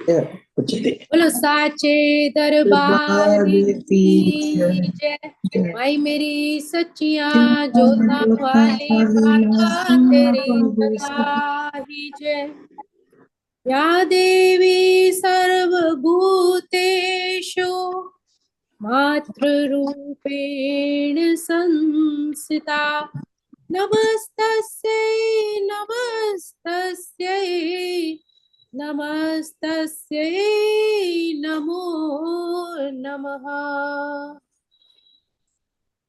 बोलो साचे दरबार की जय। भाई मेरी सच्चिया जोता वाली माता तेरी सदा ही जय। या देवी सर्वभूतेषु मातृरूपेण संस्थिता नमस्तस्यै नमस्तस्यै नमस्तस्यै नमो नमः।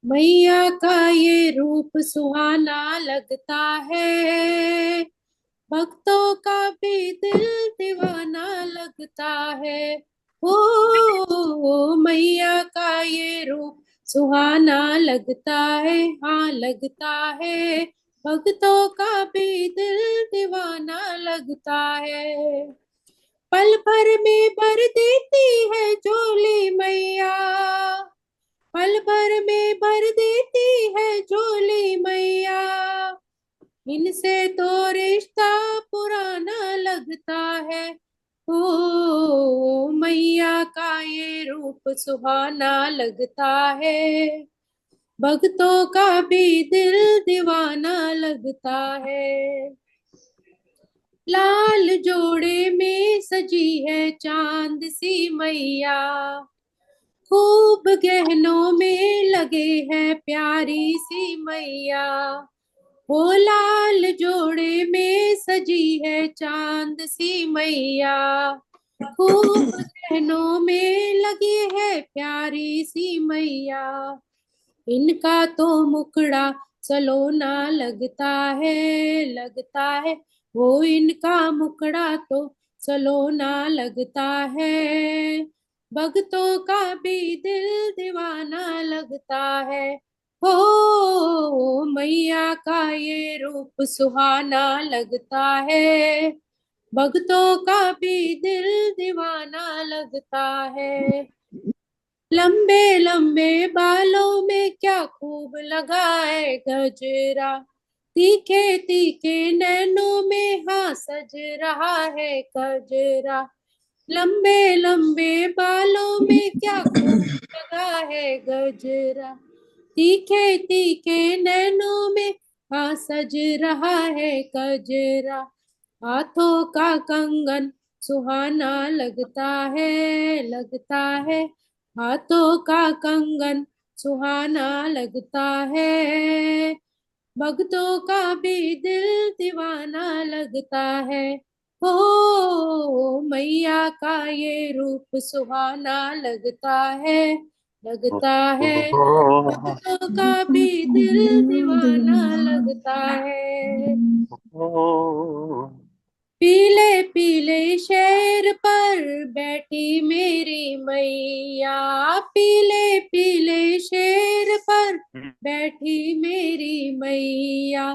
मैया का ये रूप सुहाना लगता है, भक्तों का भी दिल दीवाना लगता है। ओ मैया का ये रूप सुहाना लगता है, हाँ लगता है, भक्तों का भी दिल दीवाना लगता है। पल भर में भर देती है झोली मैया, पल भर में भर देती है झोली मैया। इनसे तो रिश्ता पुराना लगता है। ओ मैया का ये रूप सुहाना लगता है, भक्तों का भी दिल दीवाना लगता है। लाल जोड़े में सजी है चांद सी मैया, खूब गहनों में लगे है प्यारी सी मैया। वो लाल जोड़े में सजी है चांद सी मैया, खूब गहनों में लगी है प्यारी सी मैया। इनका तो मुखड़ा सलोना लगता है, लगता है, वो इनका मुखड़ा तो सलोना लगता है, भक्तों का भी दिल दीवाना लगता है। हो मैया का ये रूप सुहाना लगता है, भक्तों का भी दिल दीवाना लगता है। लंबे लंबे बालों में क्या खूब लगा है गजरा, तीखे तीखे नैनों में हाँ सज रहा है गजरा। लंबे लंबे बालों में क्या खूब लगा है गजरा, तीखे तीखे नैनों में हाँ सज रहा है गजरा। हाथों का कंगन सुहाना लगता है, लगता है, हाथों का कंगन सुहाना लगता है, भक्तों का भी दिल दीवाना लगता है। ओ मैया का ये रूप सुहाना लगता है, लगता है, भक्तों का भी दिल दीवाना लगता है। पीले पीले शेर पर बैठी मेरी मैया, पीले पीले शेर पर बैठी मेरी मैया।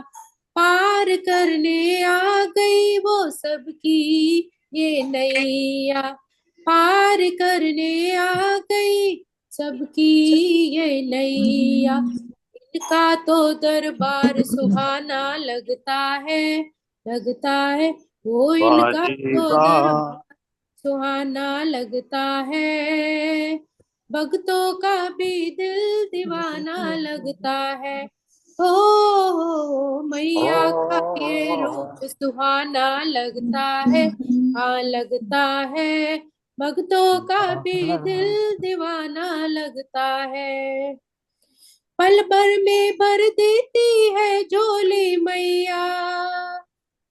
पार करने आ गई वो सबकी ये नैया, पार करने आ गई सबकी ये नैया। इनका तो दरबार सुहाना लगता है, लगता है, वो इनका तो बाजीगा दरबार सुहाना लगता है, भक्तों का भी दिल दीवाना लगता है। ओ मैया का ये रूप सुहाना लगता है, हाँ लगता है, भक्तों का भी दिल दीवाना लगता है। पल भर में भर देती है झोली मैया,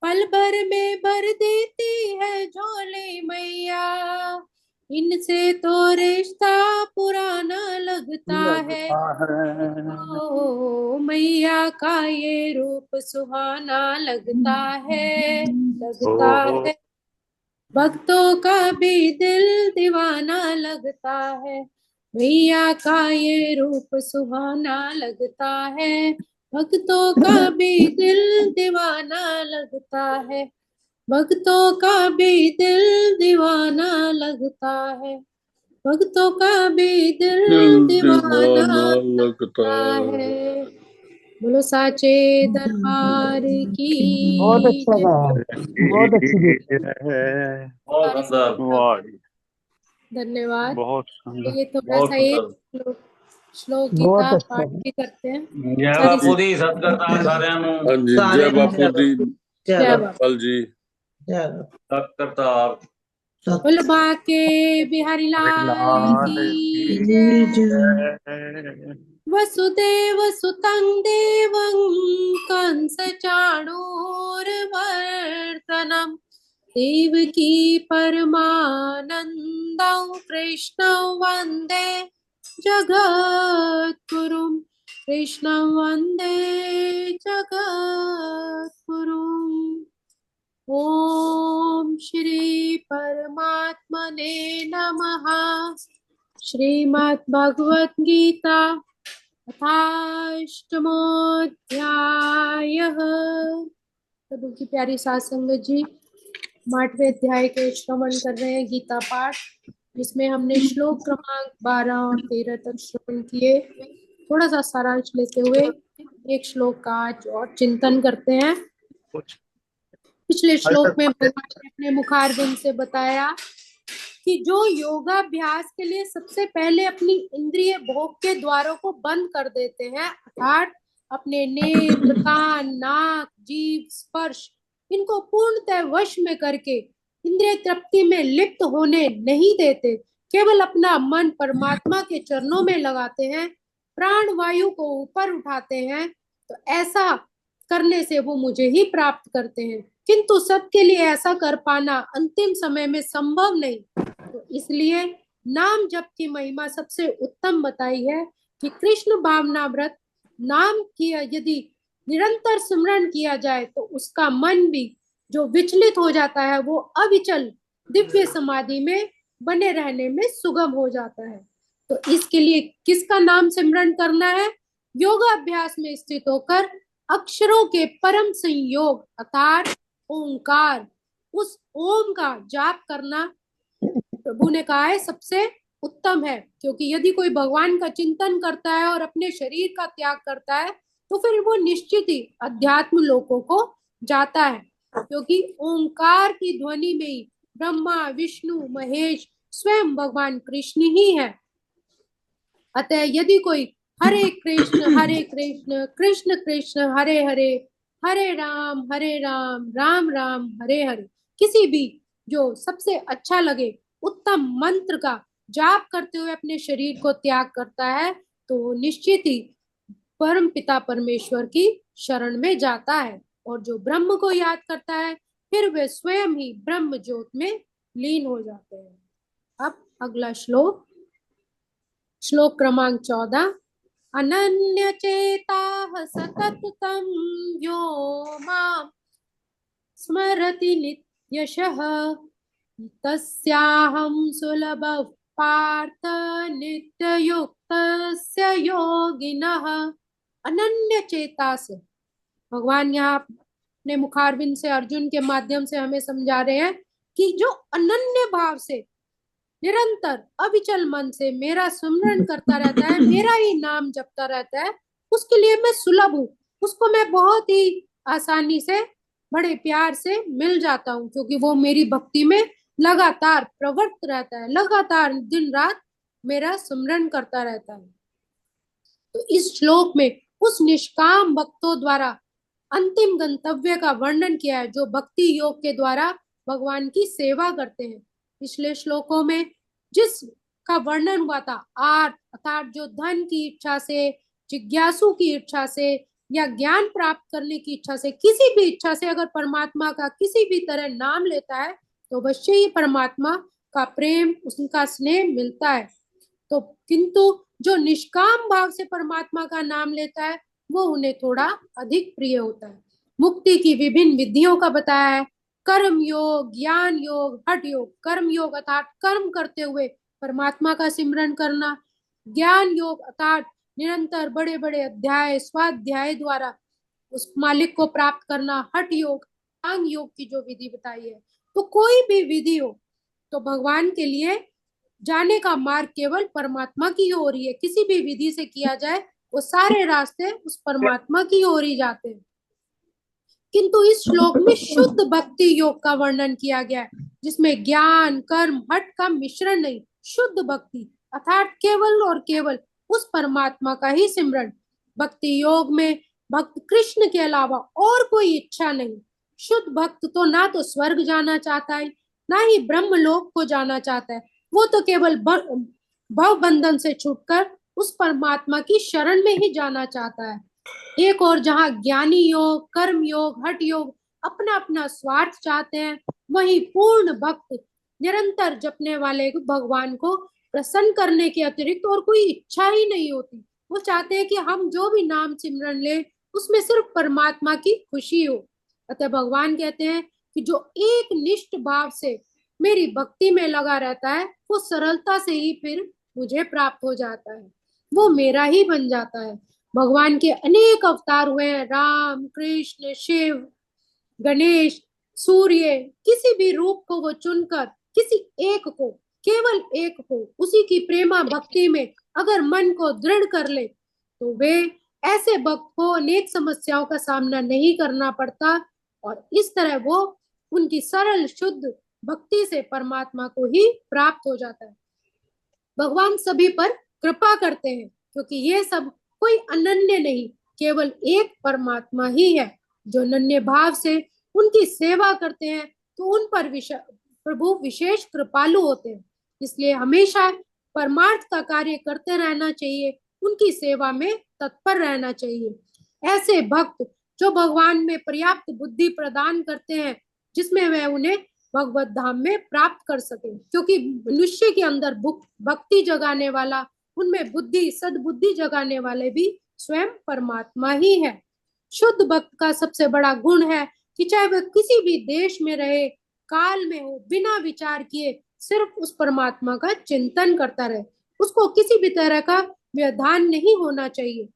पल भर में भर देती है झोली मैया। इनसे तो रिश्ता पुराना लगता है। लगता है। ओ मैया का ये रूप सुहाना लगता है, लगता ओ है, भक्तों का भी दिल दीवाना लगता है। मैया का ये रूप सुहाना लगता है, भक्तों का भी दिल दीवाना लगता है, भक्तों का भी दिल दीवाना लगता है, भक्तों का भी दिल दिल दीवाना दीवाना लगता लगता है। है। बोलो साचे दरबार की बहुत अच्छा जय। गाया, बहुत अच्छी गीत। बहुत सारे सुंदर, संगीतकार धन्यवाद। बहुत सुंदर, ये थोड़ा बहुत सा एक सुंदर। श्लोक श्लोक बहुत गीता अच्छा पाठ है। भी करते हैं। जय सारी बापू दी, सतगुरता साਰਿਆਂ ਨੂੰ। हाँ जी, जय बापू जी, जय बाबा। लखपाल जी। सतगुरता बोलो बाके बिहारी लाल की जय। वसुदेव सुतं देवं कंस चाणूरमर्दनं देवकी परमानन्दं कृष्णं वन्दे जगद्गुरुं। कृष्णं वन्दे जगद्गुरुम्। ओम श्री परमात्मने नमः। श्रीमद् भगवत गीता अथाष्टमोऽध्यायः। प्रभु की प्यारी सात संगत जी 8वें अध्याय के श्रवण कर रहे हैं गीता पाठ, जिसमें हमने श्लोक क्रमांक 12 और 13 तक श्रवण किए। थोड़ा सा सारांश लेते हुए एक श्लोक का आज और चिंतन करते हैं। पिछले श्लोक में भगवान ने अपने मुखारबिंद से बताया कि जो योगाभ्यास के लिए सबसे पहले अपनी इंद्रिय भोग के द्वारों को बंद कर देते हैं, अर्थात अपने नेत्र, कान, नाक, जीभ, स्पर्श इनको पूर्णतः वश में करके इंद्रिय तृप्ति में लिप्त होने नहीं देते, केवल अपना मन परमात्मा के चरणों में लगाते हैं, प्राण वायु को ऊपर उठाते हैं, तो ऐसा करने से वो मुझे ही प्राप्त करते हैं। किंतु सबके लिए ऐसा कर पाना अंतिम समय में संभव नहीं, तो इसलिए नाम जप की महिमा सबसे उत्तम बताई है कि कृष्ण भावनाव्रत नाम की यदि निरंतर स्मरण किया जाए तो उसका मन भी जो विचलित हो जाता है वो अविचल दिव्य समाधि में बने रहने में सुगम हो जाता है। तो इसके लिए किसका नाम सिमरन करना है? योगाभ्यास में स्थित होकर अक्षरों के परम संयोग अर्थात ओंकार, उस ओम का जाप करना प्रभु ने कहा है सबसे उत्तम है। क्योंकि यदि कोई भगवान का चिंतन करता है और अपने शरीर का त्याग करता है तो फिर वो निश्चित ही अध्यात्म लोकों को जाता है, क्योंकि ओंकार की ध्वनि में ही ब्रह्मा, विष्णु, महेश स्वयं भगवान कृष्ण ही है। अतः यदि कोई हरे कृष्ण कृष्ण कृष्ण हरे हरे, हरे राम राम राम हरे हरे, किसी भी जो सबसे अच्छा लगे उत्तम मंत्र का जाप करते हुए अपने शरीर को त्याग करता है तो निश्चित ही परम पिता परमेश्वर की शरण में जाता है, और जो ब्रह्म को याद करता है फिर वे स्वयं ही ब्रह्म ज्योत में लीन हो जाते हैं। अब अगला श्लोक, श्लोक क्रमांक 14। अनन्य चेताः सततं यो मां स्मरति नित्यशः तस्याहं सुलभः पार्थ नित्ययुक्तस्य योगिनः। अनन्य चेता से भगवान यहाँ अपने मुखारबिंद से अर्जुन के माध्यम से हमें समझा रहे हैं कि जो अनन्य भाव से निरंतर अविचल मन से मेरा स्मरण करता रहता है, मेरा ही नाम जपता रहता है, उसके लिए मैं सुलभ हूँ, उसको मैं बहुत ही आसानी से बड़े प्यार से मिल जाता हूँ, क्योंकि वो मेरी भक्ति में लगातार प्रवृत्त रहता है, लगातार दिन रात मेरा स्मरण करता रहता है। तो इस श्लोक में उस निष्काम भक्तों द्वारा अंतिम गंतव्य का वर्णन किया है जो भक्ति योग के द्वारा भगवान की सेवा करते हैं। पिछले श्लोकों में जिसका वर्णन हुआ था आर्त अर्थात जो धन की इच्छा से, जिज्ञासु की इच्छा से या ज्ञान प्राप्त करने की इच्छा से, किसी भी इच्छा से अगर परमात्मा का किसी भी तरह नाम लेता है तो अवश्य ही परमात्मा का प्रेम, उनका स्नेह मिलता है। तो किंतु जो निष्काम भाव से परमात्मा का नाम लेता है वो उन्हें थोड़ा अधिक प्रिय होता है। मुक्ति की विभिन्न विधियों का बताया है, कर्म योग, ज्ञान योग, हठ योग। कर्म योग अर्थात कर्म करते हुए परमात्मा का सिमरन करना, ज्ञान योग अर्थात निरंतर बड़े बड़े अध्याय स्वाध्याय द्वारा उस मालिक को प्राप्त करना, हठ योग, अंग योग की जो विधि बताई है। तो कोई भी विधि हो तो भगवान के लिए जाने का मार्ग केवल परमात्मा की हो रही है, किसी भी विधि से किया जाए वो सारे रास्ते उस परमात्मा की ओर ही जाते हैं। किंतु इस श्लोक में शुद्ध भक्ति योग का वर्णन किया गया है, जिसमें ज्ञान कर्म हठ का मिश्रण नहीं, शुद्ध भक्ति अर्थात केवल और केवल उस परमात्मा का ही सिमरन। भक्ति योग में भक्त कृष्ण के अलावा और कोई इच्छा नहीं। शुद्ध भक्त तो ना तो स्वर्ग जाना चाहता है, ना ही ब्रह्मलोक को जाना चाहता है। वो तो केवल भव बंधन से छूटकर उस परमात्मा की शरण में ही जाना चाहता है। एक और जहाँ ज्ञानी योग कर्म योग हठ योग अपना अपना स्वार्थ चाहते हैं, वहीं पूर्ण भक्त निरंतर जपने वाले भगवान को प्रसन्न करने के अतिरिक्त और कोई इच्छा ही नहीं होती। वो चाहते हैं कि हम जो भी नाम सिमरन ले उसमें सिर्फ परमात्मा की खुशी हो। अतः भगवान कहते हैं कि जो एक निष्ठ भाव से मेरी भक्ति में लगा रहता है, वो सरलता से ही फिर मुझे प्राप्त हो जाता है, वो मेरा ही बन जाता है। भगवान के अनेक अवतार हुए हैं, राम कृष्ण शिव गणेश सूर्य, किसी भी रूप को वो चुनकर किसी एक को, केवल एक को उसी की प्रेमा भक्ति में अगर मन को दृढ़ कर ले तो वे ऐसे भक्त को अनेक समस्याओं का सामना नहीं करना पड़ता और इस तरह वो उनकी सरल शुद्ध भक्ति से परमात्मा को ही प्राप्त हो जाता है। भगवान सभी पर कृपा करते हैं क्योंकि ये सब कोई अनन्य नहीं, केवल एक परमात्मा ही है। जो अनन्य भाव से उनकी सेवा करते हैं तो उन पर प्रभु विशेष कृपालु होते हैं। इसलिए हमेशा परमार्थ का कार्य करते रहना चाहिए, उनकी सेवा में तत्पर रहना चाहिए। ऐसे भक्त जो भगवान में पर्याप्त बुद्धि प्रदान करते हैं जिसमें वह उन्हें भगवत धाम में प्राप्त कर सके, क्योंकि मनुष्य के अंदर भक्ति जगाने वाला, उनमें बुद्धि सद्बुद्धि जगाने वाले भी स्वयं परमात्मा ही है। शुद्ध भक्त का सबसे बड़ा गुण है कि चाहे वह किसी भी देश में रहे, काल में हो, बिना विचार किए सिर्फ उस परमात्मा का चिंतन करता रहे। उसको किसी भी तरह का व्यवधान नहीं होना चाहिए।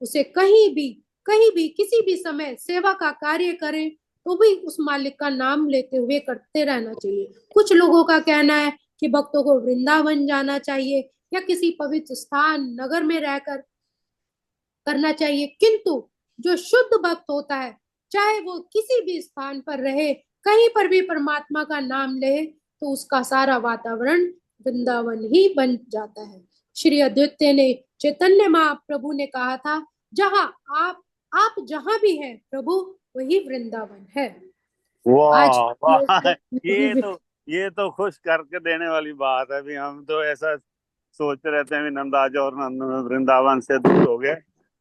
उसे कहीं भी किसी भी समय सेवा का कार्य करे तो भी उस मालिक का नाम लेते हुए करते रहना चाहिए। कुछ लोगों का कहना है कि भक्तों को वृंदावन जाना चाहिए या किसी पवित्र स्थान नगर में रहकर करना चाहिए, किंतु जो शुद्ध भक्त होता है चाहे वो किसी भी स्थान पर रहे, कहीं पर भी परमात्मा का नाम ले तो उसका सारा वातावरण वृंदावन ही बन जाता है। श्री अद्वैत ने चैतन्य महाप्रभु ने कहा था, जहाँ आप जहाँ भी हैं प्रभु वही वृंदावन है। वाह वाह, ये तो खुश करके देने वाली बात है। अभी हम तो ऐसा सोचते रहते हैं नंदाज और नंद वृंदावन से दूर हो गए,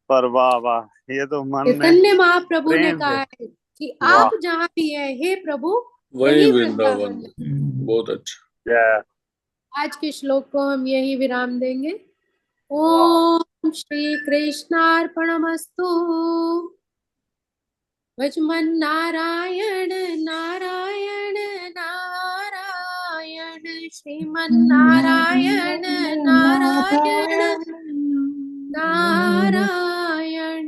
पर वाह वाह, ये तो मन में चैतन्य महाप्रभु ने कहा है कि आप जहाँ भी हैं हे प्रभु वही वृंदावन है। बहुत अच्छा। आज के श्लोक को हम यही विराम देंगे। ओम श्री कृष्णार्पणमस्तु। भजमन नारायण नारायण नारायण, श्रीमन नारायण नारायण नारायण,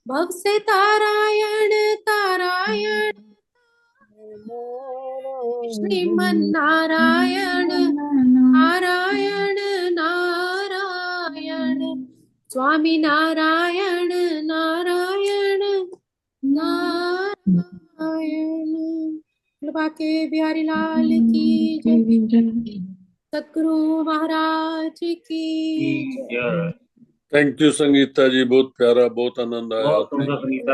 भव से तारायण तारायण, श्रीमन नारायण नारायण नारायण, स्वामी नारायण नारायण नारायण। कृपा के बिहारी लाल की जय, सतगुरु महाराज की जय। थैंक यू संगीता जी, बहुत प्यारा, बहुत आनंद आया। संगीता